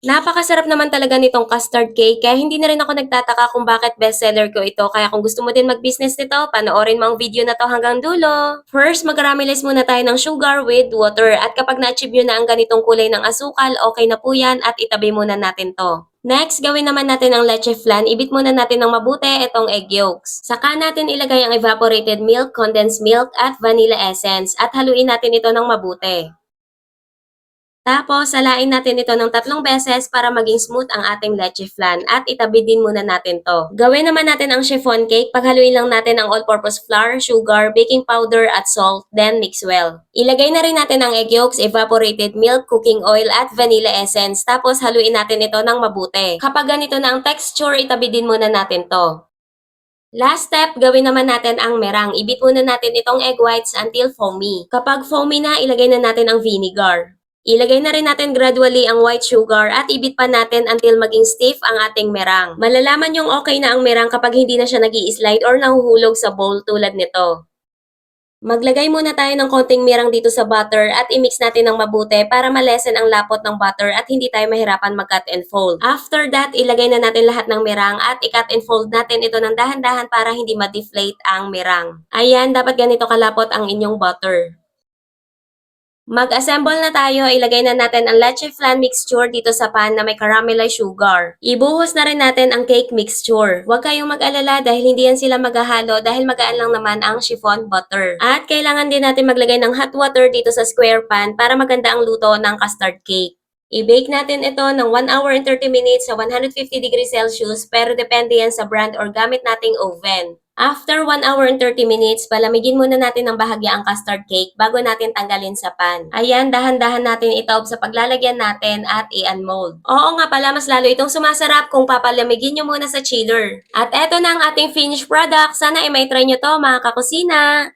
Napakasarap naman talaga nitong custard cake kaya hindi na rin ako nagtataka kung bakit bestseller ko ito. Kaya kung gusto mo din mag-business nito, panoorin mo ang video na to hanggang dulo. First, mag-caramelize muna tayo ng sugar with water at kapag na-achieve nyo na ang ganitong kulay ng asukal, okay na po yan at itabi muna natin to. Next, gawin naman natin ang leche flan. Ibit muna natin ng mabuti itong egg yolks. Saka natin ilagay ang evaporated milk, condensed milk at vanilla essence at haluin natin ito ng mabuti. Tapos, salain natin ito ng 3 beses para maging smooth ang ating leche flan at itabi din muna natin to. Gawin naman natin ang chiffon cake. Paghaluin lang natin ang all-purpose flour, sugar, baking powder at salt, then mix well. Ilagay na rin natin ang egg yolks, evaporated milk, cooking oil at vanilla essence. Tapos, haluin natin ito ng mabuti. Kapag ganito na ang texture, itabi din muna natin to. Last step, gawin naman natin ang merang. Ibit muna natin itong egg whites until foamy. Kapag foamy na, ilagay na natin ang vinegar. Ilagay na rin natin gradually ang white sugar at ibit pa natin until maging stiff ang ating merang. Malalaman yung okay na ang merang kapag hindi na siya nag-i-slide or nahuhulog sa bowl tulad nito. Maglagay muna tayo ng konting merang dito sa butter at i-mix natin ng mabuti para malesen ang lapot ng butter at hindi tayo mahirapan mag-cut and fold. After that, ilagay na natin lahat ng merang at i-cut and fold natin ito ng dahan-dahan para hindi ma-deflate ang merang. Ayan, dapat ganito kalapot ang inyong butter. Mag-assemble na tayo, ilagay na natin ang leche flan mixture dito sa pan na may caramelized sugar. Ibuhos na rin natin ang cake mixture. Huwag kayong mag-alala dahil hindi yan sila maghahalo dahil magaan lang naman ang chiffon butter. At kailangan din natin maglagay ng hot water dito sa square pan para maganda ang luto ng custard cake. I-bake natin ito ng 1 hour and 30 minutes sa 150 degrees Celsius pero depende yan sa brand or gamit nating oven. After 1 hour and 30 minutes, palamigin muna natin ng bahagya ang custard cake bago natin tanggalin sa pan. Ayan, dahan-dahan natin itaob sa paglalagyan natin at i-unmold. Oo nga pala, mas lalo itong sumasarap kung papalamigin nyo muna sa chiller. At eto na ang ating finished product. Sana i-may try nyo to mga kakusina!